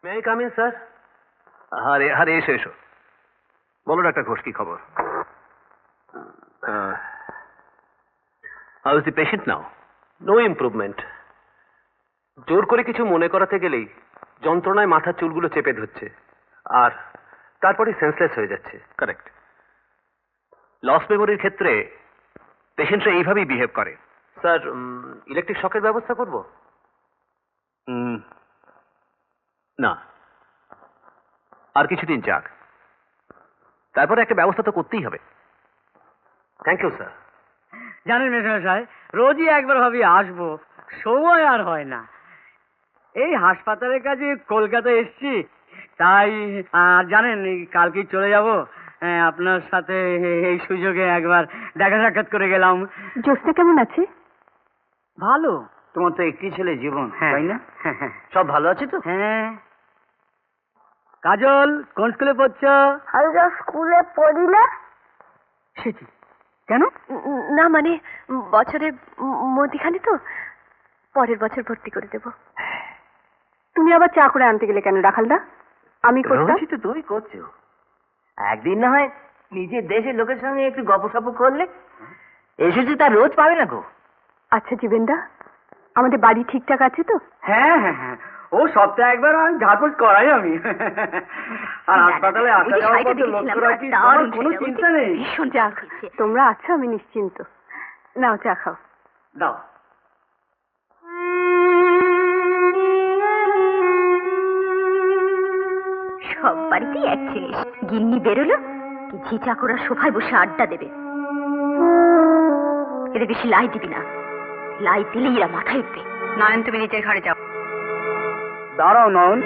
May I come in sir? আরে আরে এসো এসো, বলো ডাক্তার ঘোষ, কি খবর? How is the patient now? No improvement. জোর করে কিছু মনে করাতে গেলেই যন্ত্রণায় মাথার চুলগুলো চেপে ধরছে, আর তারপরে সেন্সলেস হয়ে যাচ্ছে। কারেক্ট। লস মেমোরির ক্ষেত্রে পেশেন্টরা এইভাবেই বিহেভ করে। স্যার, ইলেকট্রিক শকের ব্যবস্থা করব? না, আর কিছুদিন যাক, তারপরে একটা ব্যবস্থা তো করতেই হবে। Thank you sir. জানেন মেশামশাই, রোজই একবার ভাবি আসবো, সময় আর হয় না। এই হাসপাতালের কাছে কলকাতা এসছি, তাই জানেন কালকেই চলে যাব। আপনার সাথে এই সুযোগে একবার দেখা সাক্ষাৎ করে গেলাম। জোসটা কেমন আছে? ভালো। তোমার তো একটি ছেলে জীবন, হ্যাঁ। তাই না? হ্যাঁ। সব ভালো আছে তো? হ্যাঁ। কাজল, কোন স্কুলে পড়ছ? আমি তো স্কুলে পড়ি না। সেটি কেন? না মানে বছরে মধ্যিখানে তো, পরের বছর ভর্তি করে দেব। তুমি আবার চা করে আনতে গেলে কেন রাখালদা? আমি করতাম। রোজই তো তুই করছো, একদিন না হয় নিজের দেশের লোকের সঙ্গে একটু গপসপ করলে। এসেছি তার রোজ পাবে না গো। আচ্ছা জীবেনদা, আমাদের বাড়ি ঠিকঠাক আছে তো? হ্যাঁ হ্যাঁ হ্যাঁ, ও সপ্তাহে একবার আমি ঝাড়পোছ করাই আমি। আর হাসপাতালে আসা যাওয়ার পথে লক্ষ্য রাখি, আমার কোনো চিন্তা নেই। ভীষণ চা, তোমরা আছো আমি নিশ্চিন্ত। নাও চা খাও। দাও। সব বাড়িতেই এক জিনিস, গিন্নি বেরোলো কি ঝি চাকরা সোফায় বসে আড্ডা দেবে। এদের বেশি লাই দিবি না, লাই দিলে এরা মাথায় উঠবে। নয়ন, তুমি নিচের ঘরে যাও। দাঁড়াও নয়ন,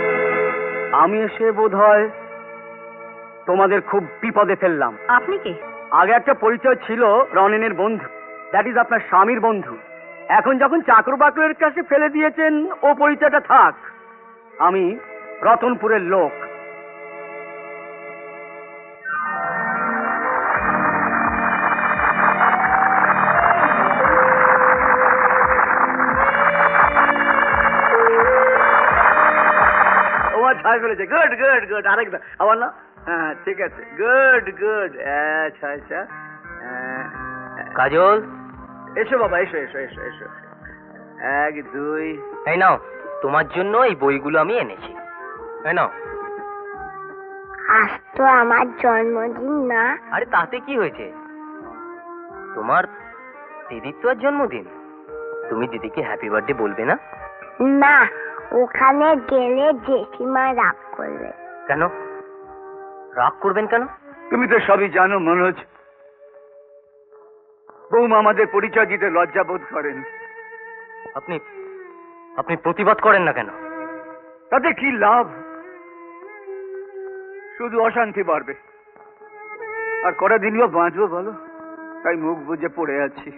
আমি এসে বোধহয় তোমাদের খুব বিপদে ফেললাম। আপনি কে? আগে একটা পরিচয় ছিল রনেনের বন্ধু, দ্যাট ইজ আপনার স্বামীর বন্ধু। এখন যখন চাকর বাকরের কাছে ফেলে দিয়েছেন, ও পরিচয়টা থাক। আমি রতনপুরের লোক। ছাই ফেলেছে। গুড গুড গুড, আরেকটা আবার না। হ্যাঁ ঠিক আছে, গুড গুড। আচ্ছা আচ্ছা, কাজল, এসো বাবা, এসো এসো এসো এসো। এক দুই। এই নাও, তোমার জন্য এই বইগুলো আমি এনেছি। এই নাও। আজ তো আমার জন্মদিন না। আরে তাতে কি হয়েছে, তোমার দিদির তো আজ জন্মদিন। তুমি দিদিকে হ্যাপি বার্থডে বলবে না? না, ওখানে গেলে জেঠিমা রাগ করবে। কেন রাগ করবেন কেন? তুমি তো সবই জানো মনোজ, বৌমা আমাদের পরিচয় দিতে লজ্জা বোধ করেন। আপনি আপনি প্রতিবাদ করেন না কেন? তাতে কি লাভ? শুধু অশান্তি বাড়বে। আর কটা দিন বা বাঁচবো বলো? তাই মুখ বুজে পড়ে আছি।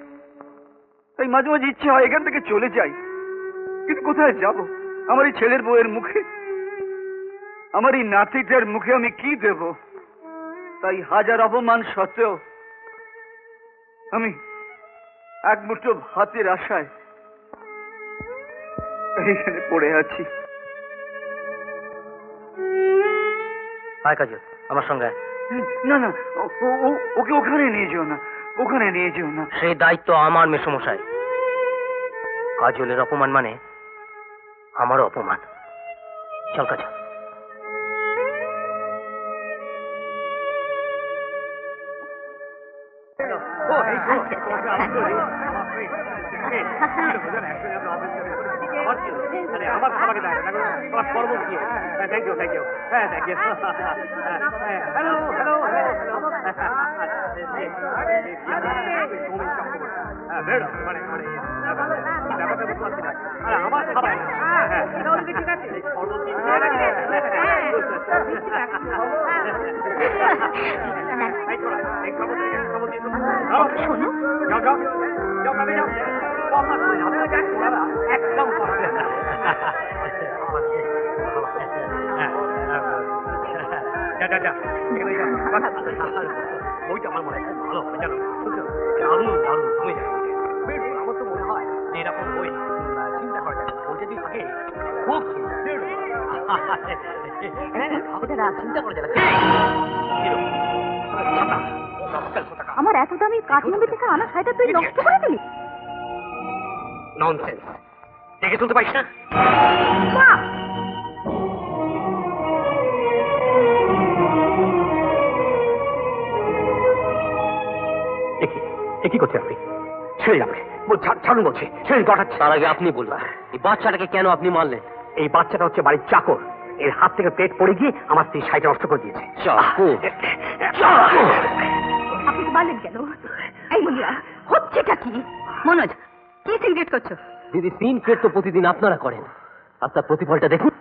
তাই মাঝে মাঝে ইচ্ছে হয় এখান থেকে চলে যাই, কিন্তু কোথায় যাব? আমার এই ছেলের বউয়ের মুখে, আমার এই নাতিটার মুখে আমি কি দেব? তাই হাজার অপমান সত্ত্বেও আমি এক মুঠো ভাতের আশায় এখানে পড়ে আছি। আয় কাজল, আমার সঙ্গে আয়। না না, ওকে ওখানে নিয়ে যেও না, ওখানে নিয়ে যেও না। সেই দায়িত্ব আমার মেসমশাই। কাজলের অপমান মানে আমারও অপমান। চল কাজল। আমার খাবারকে দেয় আমার সর্বত কি? থ্যাংক ইউ থ্যাংক ইউ, হ্যাঁ thank you. Hello hello hello, মানে মানে ব্যাপারটা বুঝতে পারছি না। আরে আমার খাবার ঠিক আছে, শোনো, যাও যাও যাও, কামে যাও। একদম বইটা আমার মনে হয় খুব ভালো হবে, জানো? দারুণ দারুণ, তুমি জানো আমার তো মনে হয় যে এরকম বই চিন্তা করা যায়, বইটা যদি থাকে খুব সুন্দর। চিন্তা করে যাবে। আমার এত দামি কাঠমন্ডি থেকে আনা শাড়িটা তুই নষ্ট করে দিলি? ননসেন্স, দেখে তুলতে পারিস না? মা! কি করছে আপনি? ছেড়ে যাবে, ছাড়ুন বলছি, ছেড়ে গটাচ্ছে। তার আগে আপনি বলবেন এই বাচ্চাটাকে কেন আপনি মারলেন? এই বাচ্চাটা হচ্ছে বাড়ির চাকর, এর হাত থেকে পেট পড়ে গিয়ে আমার স্ত্রী শাড়িটা নষ্ট করে দিয়েছে। চাকু? আপনি তো মারলেন কেন? এই মহিলা, হচ্ছেটা কি? মনোজ, কি সিগারেট করছো? দিদি, সিনক্রেট তো প্রতিদিন আপনারা করেন, আপনার প্রতিফলটা দেখুন।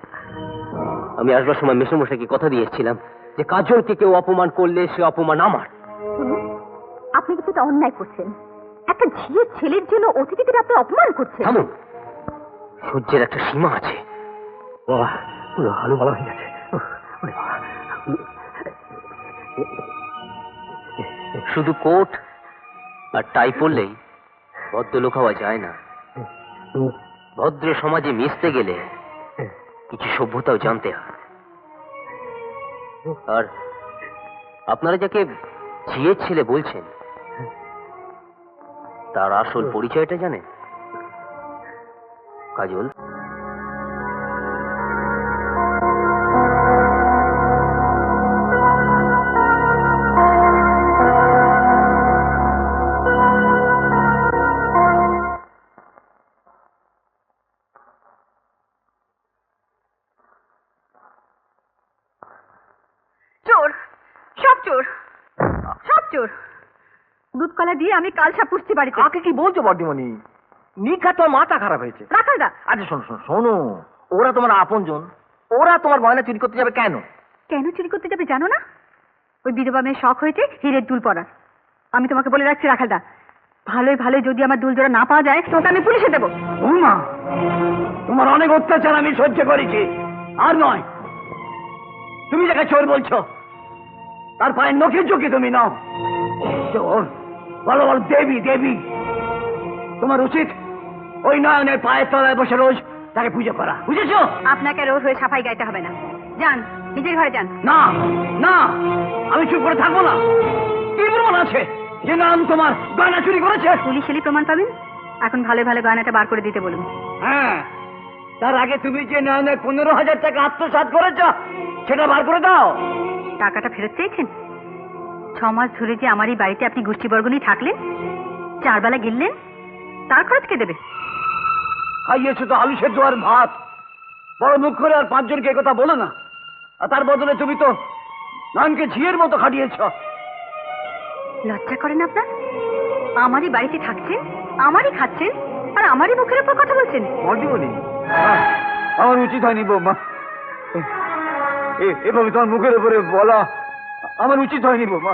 আমি আসবার সময় মেসোমশাইকে কথা দিয়েছিলাম যে কাজলকে কেউ অপমান করলে সে অপমান আমার। শুনুন, আপনি কিন্তু এটা অন্যায় করছেন। একটা ঝিয়ের ছেলের জন্য অতিথিদের আপনি অপমান করছেন। থামুন, সহ্যের একটা সীমা আছে। বাবা, পুরো হালু ভালো হয়ে গেছে। শুধু কোট আর টাই পরলেই ভদ্রলোক হওয়া যায় না। ভদ্র সমাজে মিশতে গেলে কিছু সভ্যতাও জানতে হয়। আর আপনারা যাকে ঝিয়ের ছেলে বলছেন তার আসল পরিচয়টা জানেন? কাজল, চোর, সব চোর, সব চোর। দুধ কলা দিয়ে আমি কালসা পুষছি বাড়িতে। কাকে কি বলছো বর্দিমণি? নিখা তোমার মাথা খারাপ হয়েছে। রাখালদা, আচ্ছা শোনো, ওরা তোমার আপনজন, ওরা তোমার গয়না চুরি করতে যাবে কেন? কেন চুরি করতে যাবে জানো না? ওই বিধবা মেয়ের শখ হয়েছে হীরের দুল পরার। আমি তোমাকে বলে রাখছি রাখালদা, ভালোই ভালোই যদি আমার দুল জোড়া না পাওয়া যায় তোকে আমি পুলিশে দেবো। মা, তোমার অনেক অত্যাচার আমি সহ্য করেছি, আর নয়। তুমি যাকে চোর বলছো তার পায়ের নখের চোখে তুমি নাও চোর। বলো বলো, দেবী দেবী। তোমার উচিত ওই নয়নের পায়ের তলায় বসে রোজ তাকে পুজো করা, বুঝেছো? আপনাকে রোজ হয়ে সাফাই গাইতে হবে না, যান নিজের ঘরে যান। না না, আমি চুপ করে থাকবো না। কি প্রমাণ আছে যে নাম তোমার গয়না চুরি করেছে? পুলিশ এলে প্রমাণ পাবেন। এখন ভালো ভালো গয়নাটা বার করে দিতে বলুন। হ্যাঁ, তার আগে তুমি যে নয়নের 15,000 টাকা আত্মসাৎ করেছ সেটা বার করে দাও। টাকাটা ফেরত চেয়েছেন? 6 মাস ধরে যে আমার এই বাড়িতে আপনি গোষ্ঠীবর্গ নিয়ে থাকলেন, 4 বেলা গিললেন, তার খরচ কে দেবে? খাইয়েছো তো আলু সেদ্ধ আর ভাত, বড় মুখ করে আর 5 জনকে কথা বলো না। আর তার বদলে তুমি তো নয়নকে ঝিয়ের মতো খাটিয়েছ। লজ্জা করেন আপনার? আমারই বাড়িতে থাকছেন, আমারই খাচ্ছেন, আর আমারই মুখের উপর কথা বলছেন। বর্দিমণি, আমার উচিত হয়নি বৌমা। এভাবে তোমার মুখের উপরে বলা আমার উচিত হয়নি বৌমা,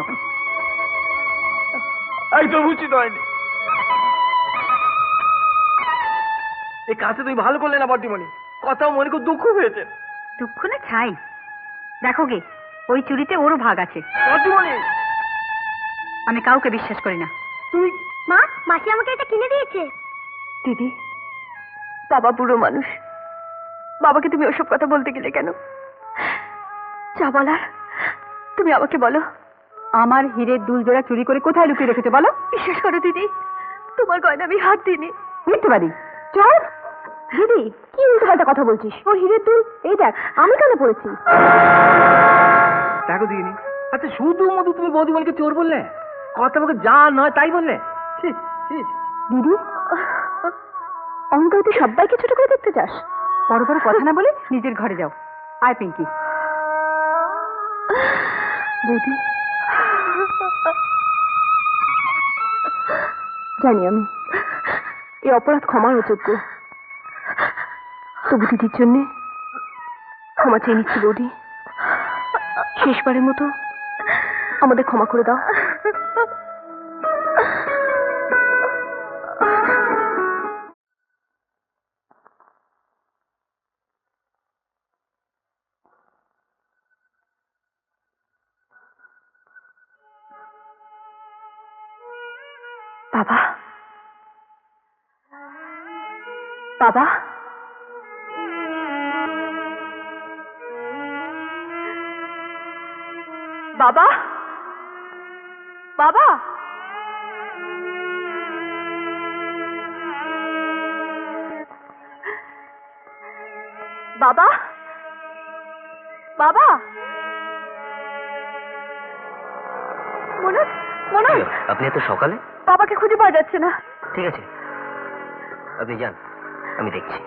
একদম উচিত হয়নি। এই কাজটা তুমি ভালো করলে না বর্দিমণি, কথা মনে খুব দুঃখ হয়েছে। দুঃখ না ছাই। দেখো গে, ওই চুরিতে ওরও ভাগ আছে। বর্দিমণি, আমি কাউকে বিশ্বাস করি না। তুমি মা, মাসি আমাকে এটা কিনে দিয়েছে। দিদি, বাবা বুড়ো মানুষ, বাবাকে তুমি ওসব কথা বলতে গেলে কেন? যা বলার তুমি আমাকে বলো। আমার হীরের দুল জোড়া চুরি করে কোথায় লুকিয়ে রেখেছে বলো? বিশ্বাস করো দিদি, তোমার গয়না আমি হাত দিইনি। মিথ্যেবাদী চল। দিদি, কি উল্টোপাল্টা কথা বলছিস? ওর হীরের দুল এই দেখ, আমি কেন পড়েছি? দেখো দিইনি। আচ্ছা শুধু মধু তুমি বৌদিমণিকে চোর বললে, কথা মুখে যা নয় তাই বললে। ছি ছি। দিদি, অঙ্কাল তুই সবাইকে ছোট করে দেখতে চাস? বড় বড় কথা না বলে নিজের ঘরে যাও। আয় পিঙ্কি। দিদি, জানি আমি এই অপরাধ ক্ষমার অযোগ্য, তবু দিদির জন্যে ক্ষমা চেয়ে নিচ্ছি বৌদি। শেষবারের মতো আমাদের ক্ষমা করে দাও। বাবা, বাবা, বাবা, বাবা, বাবা, বাবা, মনোজ, মনোজ, আপনি এত সকালে? বাবাকে খুঁজে পাওয়া যাচ্ছে না। ঠিক আছে, আপনি যান, আমি দেখছি।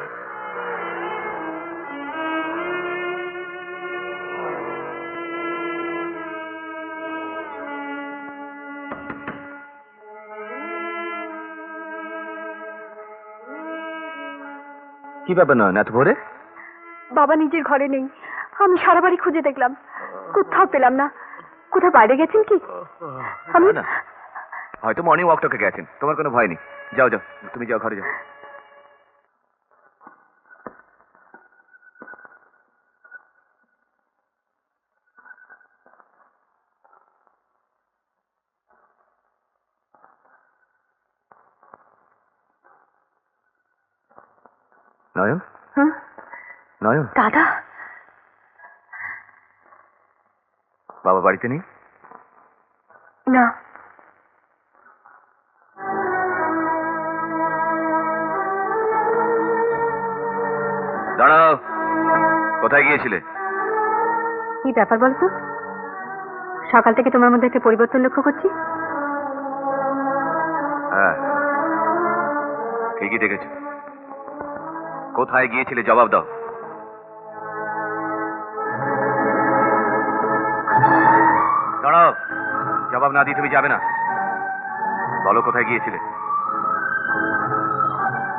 কি ব্যাপার নয় এত ভোরে? বাবা নিজের ঘরে নেই, আমি সারা বাড়ি খুঁজে দেখলাম, কোথাও পেলাম না। কোথাও বাইরে গেছেন কি? আমি না, হয়তো মর্নিং ওয়াকটাকে গেছেন, তোমার কোনো ভয় নেই। যাও যাও, তুমি যাও, ঘরে যাও। নয়ন, হ্যাঁ? নয়ন, দাদা, বাবা বাড়িতে নেই? না, দাঁড়াও, কোথায় গিয়েছিলে? কি ব্যাপার বলতো? সকাল থেকে তোমার মধ্যে একটা পরিবর্তন লক্ষ্য করছি। হ্যাঁ, ঠিকই দেখেছো। কোথায় গিয়েছিলে জবাব দাও। দাঁড়াও, জবাব না দিয়ে তুমি যাবে না। বলো কোথায় গিয়েছিলে?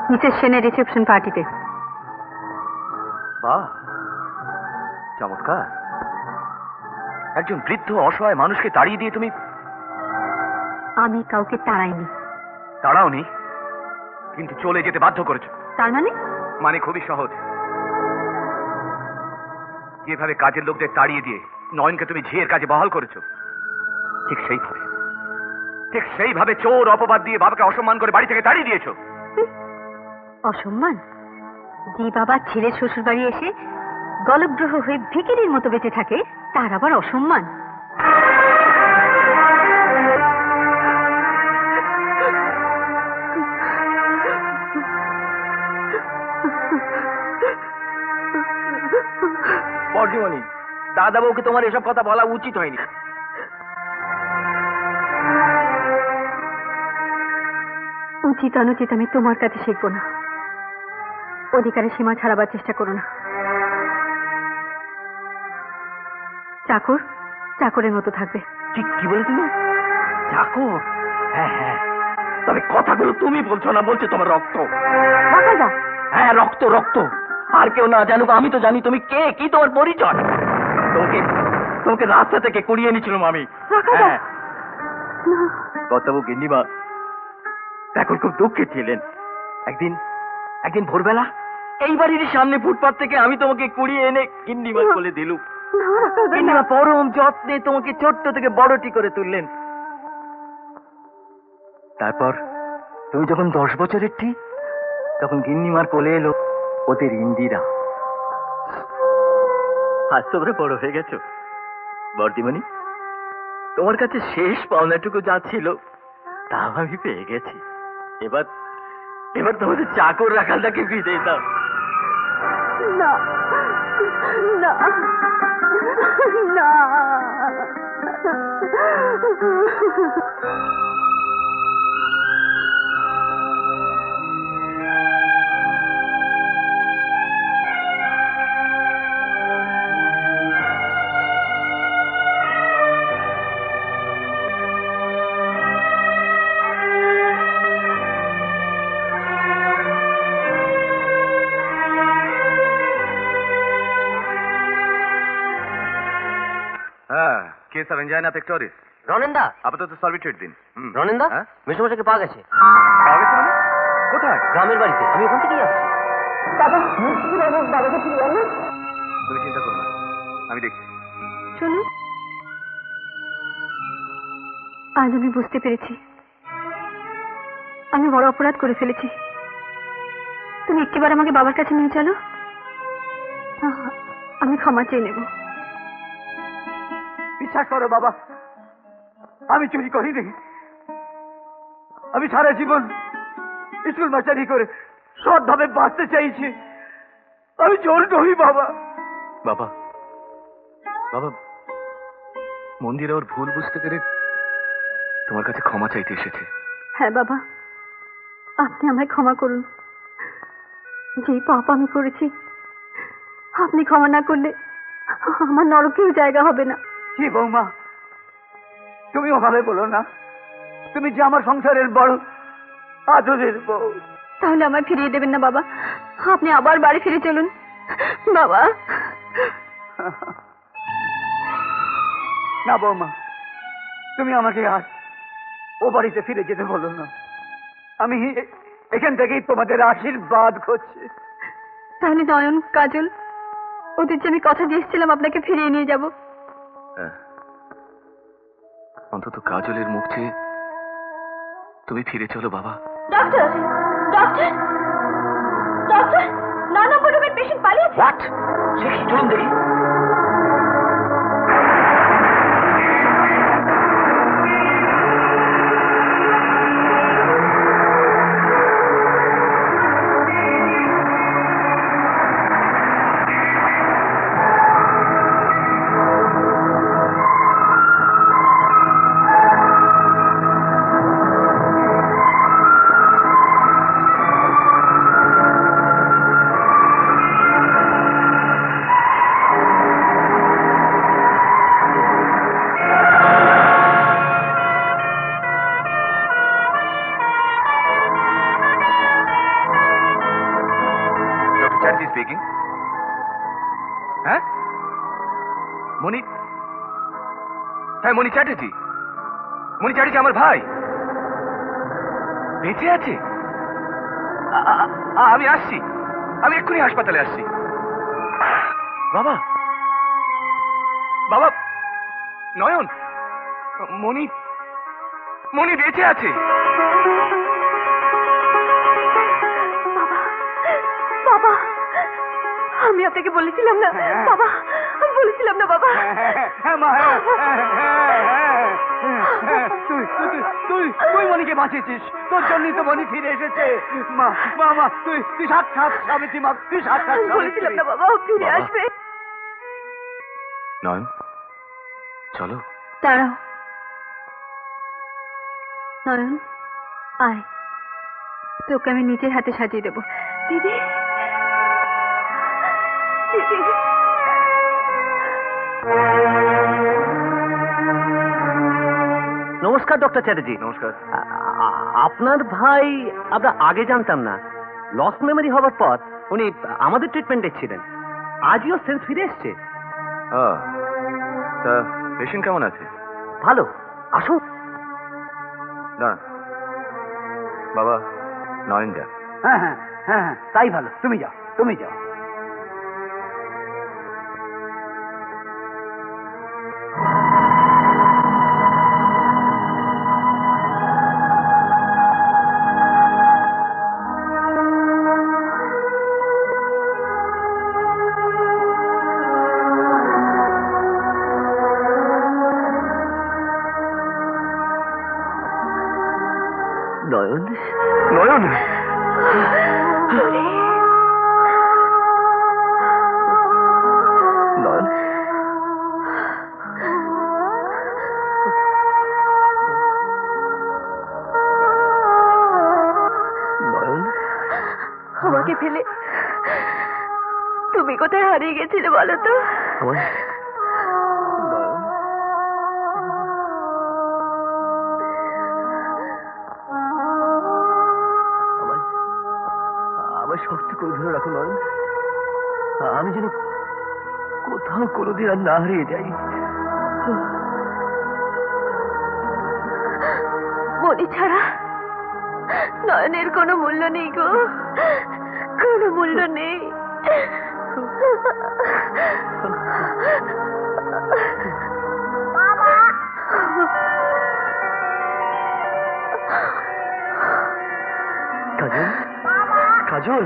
মিসেস সেনের রিসেপশন পার্টিতে। বাহ, চমৎকার। একজন বৃদ্ধ অসহায় মানুষকে তাড়িয়ে দিয়ে তুমি? আমি কাউকে তাড়াইনি। তাড়াওনি, কিন্তু চলে যেতে বাধ্য করেছো। তার মানে? মানে খুবই সহজ। যেভাবে কাজের লোকদের তাড়িয়ে দিয়ে নয়নকে তুমি ঝিয়ের কাজে বহাল করেছো, ঠিক সেইভাবে চোর অপবাদ দিয়ে বাবাকে অসম্মান করে বাড়ি থেকে তাড়িয়ে দিয়েছো। অসম্মান? যে বাবা ছেলের শ্বশুর বাড়ি এসে গলগ্রহ হয়ে ভিখিরির মতো বেঁচে থাকে, তার আবার অসম্মান? বর্দিমণি, দাদা বউকে তোমার এসব কথা বলা উচিত হয়নি। উচিত অনুচিত আমি তোমার কাছে শিখবো না। অধিকারের সীমা ছাড়াবার চেষ্টা করো না। চাকর চাকরের মতো থাকবে। ঠিক কি বলে তুমি? চাকর? হ্যাঁ হ্যাঁ, তবে কথাগুলো তুমি বলছো না, বলছে তোমার রক্ত। বাকাইদা, হ্যাঁ, রক্ত রক্ত। আর কেউ না জানুক, আমি তো জানি তুমি কে, কি তোমার পরিচয়। তোমাকে তোমাকে রাস্তা থেকে কুড়িয়ে এনেছিলাম আমি। বাকাইদা, হ্যাঁ, কর্তাবু গিন্নিমা এখন খুব দুঃখে ছিলেন। একদিন ভোরবেলা এই বাড়ির সামনে ফুটপাত থেকে আমি তোমাকে কুড়িয়ে এনে গিন্নিমা বলে দিলুম। গিন্নিমা পরম যত্নে তোমাকে ছোট্ট থেকে বড়টি করে তুললেন। তারপর তুমি যখন 10 বছরের ঠিক, তখন গিন্নিমার কোলে এলো ওদের ইন্দিরা। আজ তোমরা বড় হয়ে গেছো বর্দিমণি, তোমার কাছে শেষ পাওনাটুকু যা ছিল তা আমি পেয়ে গেছি। এবার তোমাদের চাকর রাখালটাকে বিদায় দাও। না না না, হ্যাঁ, কেস অফ এনজাইনা পেক্টোরিস। রনেন্দা, আপাতত সার্ভিট্রেট দিন। রনেন্দা, হ্যাঁ? মেসমশাইকে পাওয়া গেছে। পাওয়া গেছে মানে? কোথায়? গ্রামের বাড়িতে, আমি ওখান থেকেই আসছি। বাবা, বাবাকে ফিরিয়ে আনো। তুমি চিন্তা করো না, আমি দেখছি। শুনুন, আজ আমি বুঝতে পেরেছি আমি বড় অপরাধ করে ফেলেছি। তুমি একটিবার আমাকে বাবার কাছে নিয়ে চলো, আমি ক্ষমা চেয়ে নেব। বিশ্বাস করো বাবা, আমি চুরি করিনি। আমি সারা জীবন স্কুল মাস্টারি করে সৎভাবে বাঁচতে চাইছি। আমি চোর নই বাবা। বাবা, বাবা, মন্দিরে ওর ভুল বুঝতে পেরে তোমার কাছে ক্ষমা চাইতে এসেছে। হ্যাঁ বাবা, আপনি আমায় ক্ষমা করুন। যে পাপ আমি করেছি আপনি ক্ষমা না করলে আমার নরকেও জায়গা হবে না। কি বৌমা, তুমি ওভাবে বলো না। তুমি যে আমার সংসারের বড় আদরের বউ। তাহলে আমায় ফিরিয়ে দেবেন না বাবা? আপনি আবার বাড়ি ফিরে চলুন বাবা। না বৌমা, তুমি আমাকে আজ ও বাড়িতে ফিরে যেতে বলো না। আমি এখান থেকেই তোমাদের আশীর্বাদ করছি। তাহলে নয়ন, কাজল, ওদের যে আমি কথা দিয়েছিলাম আপনাকে ফিরিয়ে নিয়ে যাব। হ্যাঁ, অন্তত কাজলের মুখ চেয়ে তুমি ফিরে চলো বাবা। ডক্টর, ডক্টর, ডক্টর, 9 নম্বর রুমের পেশেন্ট পালিয়েছে। হোয়াট? সে কি? চলুন দেখি। স্পিকিং। হ্যাঁ, মনি? হ্যাঁ, মনি চ্যাটার্জি। মনি চ্যাটার্জি আমার ভাই বেঁচে আছে? আমি আসছি, আমি এক্ষুনি হাসপাতালে আসছি। বাবা, বাবা, নয়ন, মনি, মনি বেঁচে আছে। বাবা, আমি আপনাকে বলেছিলাম না বাবা, আমি বলেছিলাম না বাবা। তুই মনিকে বাঁচিয়েছিস, তোর জন্যই তো মনি ফিরে এসেছে। মা, মা, মা, তুই সাক্ষাৎ স্বামীজি, মা, তুই সাক্ষাৎ আমি বলেছিলাম না বাবা, ও ফিরে বাবা। আসবে। নয়ন, চলো। দাঁড়াও নয়ন, আয়, তোকে আমি নিজের হাতে সাজিয়ে দেবো। দিদি, দিদি। নমস্কার ডক্টর চ্যাটার্জি। নমস্কার। আপনার ভাই আমরা আগে জানতাম না, লস মেমোরি হওয়ার পর উনি আমাদের ট্রিটমেন্টে ছিলেন। আজও সেন্স ফিরে এসছে। তা পেশেন্ট কেমন আছে? ভালো, আসুন। দাঁড়ান বাবা, নয়ন যা। হ্যাঁ, হ্যাঁ, হ্যাঁ, হ্যাঁ, তাই ভালো। তুমি যাও, তুমি যাও। নয়ন, নয়ন, নয়ন, নয়ন, আমাকে ফেলে তুমি কোথায় হারিয়ে গেছিলে বলো তো? আমার নয়ন, আমার শক্তি করে ধরে রাখো নয়ন। আমি যেন কোথাও কোনোদিন আর না হারিয়ে যাই। মনি ছাড়া নয়নের কোনো মূল্য নেই গো, কোনো মূল্য নেই। কাজল, কাজল,